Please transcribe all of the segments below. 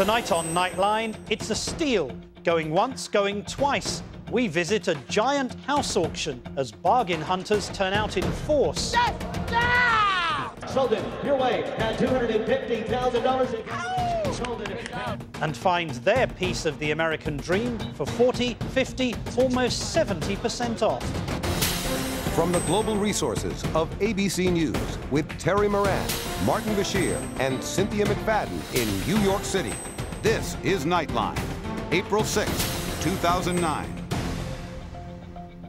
Tonight on Nightline, it's a steal. Going once, going twice. We visit a giant house auction as bargain hunters turn out in force. Sold it your way at $250,000. And find their piece of the American dream for 40, 50, almost 70% off. From the global resources of ABC News with Terry Moran, Martin Bashir, and Cynthia McFadden in New York City. This is Nightline, April 6, 2009.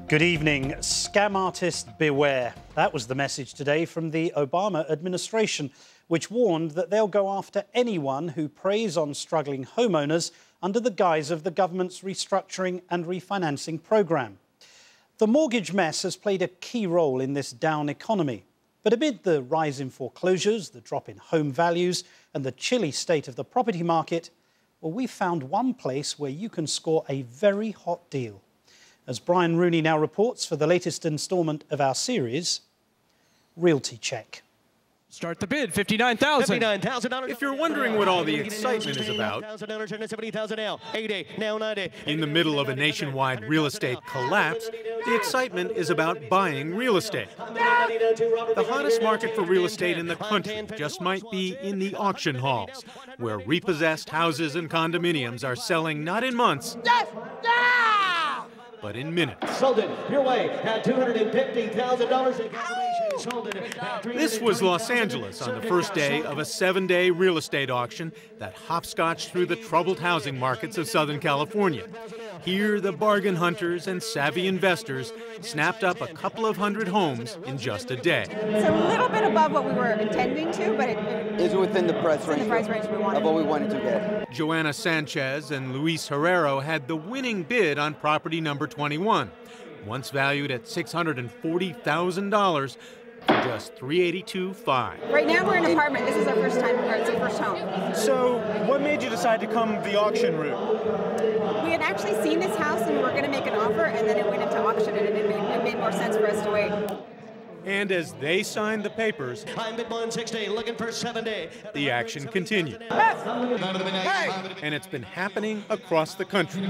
Good evening. Scam artist beware. That was the message today from the Obama administration, which warned that they'll go after anyone who preys on struggling homeowners under the guise of the government's restructuring and refinancing program. The mortgage mess has played a key role in this down economy. But amid the rise in foreclosures, the drop in home values and the chilly state of the property market, well, we found one place where you can score a very hot deal. As Brian Rooney now reports for the latest instalment of our series, Realty Check. Start the bid, $59,000. $59,000. If you're wondering what all the excitement is about, in the middle of a nationwide real estate collapse, the excitement is about buying real estate. The hottest market for real estate in the country just might be in the auction halls, where repossessed houses and condominiums are selling not in months, but in minutes. Sold it your way at $250,000. This was Los Angeles on the first day of a 7-day real estate auction that hopscotched through the troubled housing markets of Southern California. Here, the bargain hunters and savvy investors snapped up a couple of hundred homes in just a day. It's a little bit above what we were intending to, but it's within the price range we wanted. Of what we wanted to get. Joanna Sanchez and Luis Herrero had the winning bid on property number 21, once valued at $640,000 for just $382,500. Right now we're in an apartment. This is our first time, or it's our first home. So what made you decide to come the auction route? We had actually seen this house and we were going to make an offer, and then it went into auction, and it made more sense for us to wait. And as they signed the papers, I'm bid 160, looking for 70. The action continued. And it's been happening across the country.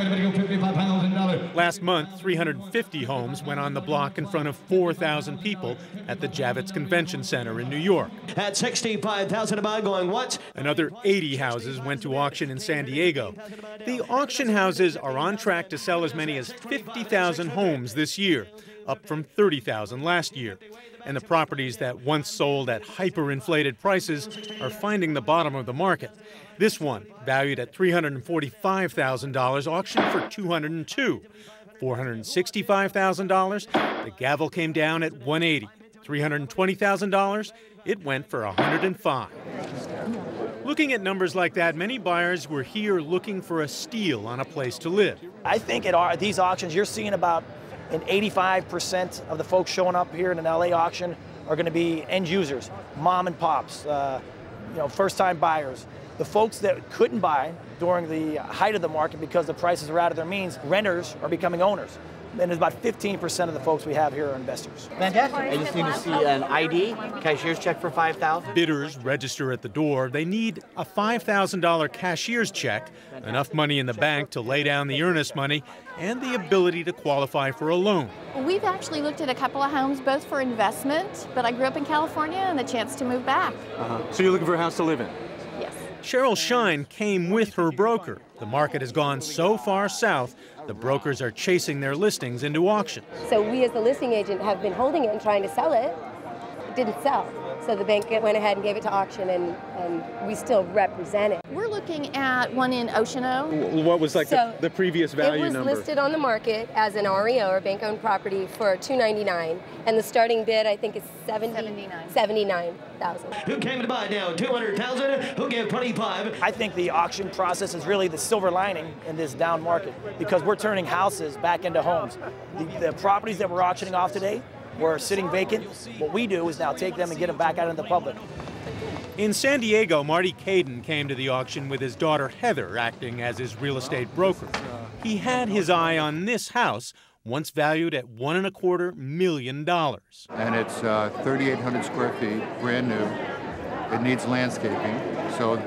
Last month, 350 homes went on the block in front of 4,000 people at the Javits Convention Center in New York. At $65,000 a buy, going what? Another 80 houses went to auction in San Diego. The auction houses are on track to sell as many as 50,000 homes this year, up from 30,000 last year. And the properties that once sold at hyperinflated prices are finding the bottom of the market. This one, valued at $345,000, auctioned for $202,000. $465,000, the gavel came down at $180,000. $320,000, it went for $105,000. Looking at numbers like that, many buyers were here looking for a steal on a place to live. I think at these auctions, you're seeing about an 85% of the folks showing up here in an LA auction are going to be end users, mom and pops, first-time buyers. The folks that couldn't buy during the height of the market because the prices are out of their means, renters are becoming owners. And there's about 15% of the folks we have here are investors. Fantastic. I just need to see an ID, cashier's check for $5,000. Bidders register at the door. They need a $5,000 cashier's check, enough money in the bank to lay down the earnest money, and the ability to qualify for a loan. We've actually looked at a couple of homes, both for investment, but I grew up in California and the chance to move back. So you're looking for a house to live in? Yes. Cheryl Shine came with her broker. The market has gone so far south, the brokers are chasing their listings into auction. So we as the listing agent have been holding it and trying to sell it. It didn't sell. So the bank went ahead and gave it to auction, and we still represent it. We're looking at one in Ocean O. What was the previous value number? It was listed on the market as an REO, or bank-owned property, for $299, and the starting bid I think is $79,000. Who came to buy now? $200,000. Who gave $25,000? I think the auction process is really the silver lining in this down market, because we're turning houses back into homes. The properties that we're auctioning off today were sitting vacant. What we do is now take them and get them back out into the public. In San Diego, Marty Caden came to the auction with his daughter Heather acting as his real estate broker. He had his eye on this house, once valued at $1.25 million. And it's 3,800 square feet, brand new. It needs landscaping, so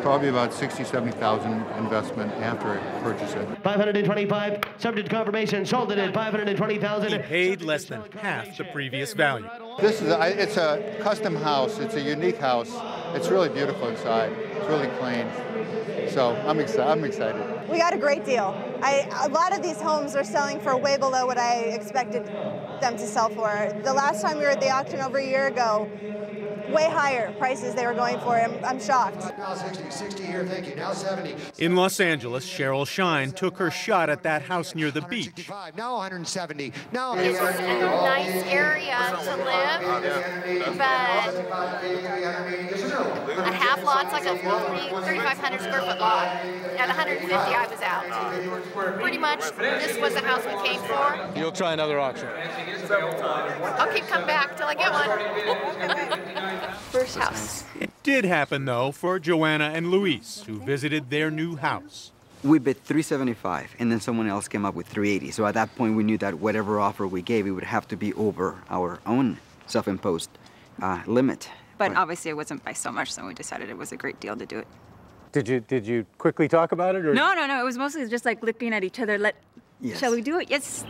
Probably about $60,000-$70,000 investment after I purchase it. 525, subject to confirmation, sold it at 520,000. He paid less than half the previous value. This is it's a custom house. It's a unique house. It's really beautiful inside. It's really clean. So I'm excited. We got a great deal. A lot of these homes are selling for way below what I expected them to sell for. The last time we were at the auction over a year ago, way higher prices they were going for. I'm shocked. Now 60 here, thank you. Now 70. In Los Angeles, Cheryl Shine took her shot at that house near the beach. Now 170. Now it's a nice area to live, but a half lot's like a 3,500 square foot lot. At 150, I was out. Pretty much, this was the house we came for. You'll try another auction. I'll keep coming back till I get one. First house. It did happen, though, for Joanna and Luis, who visited their new house. We bid $375, and then someone else came up with $380. So at that point, we knew that whatever offer we gave, it would have to be over our own self-imposed limit. But obviously, it wasn't by so much, so we decided it was a great deal to do it. Did you quickly talk about it? Or? No. It was mostly just like looking at each other. Yes. Shall we do it? Yes.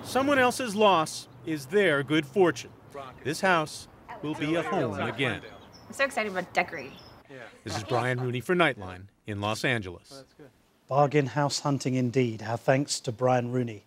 Someone else's loss is their good fortune. This house will be a home again. I'm so excited about decorating. This is Brian Rooney for Nightline in Los Angeles. Bargain house hunting indeed. Our thanks to Brian Rooney.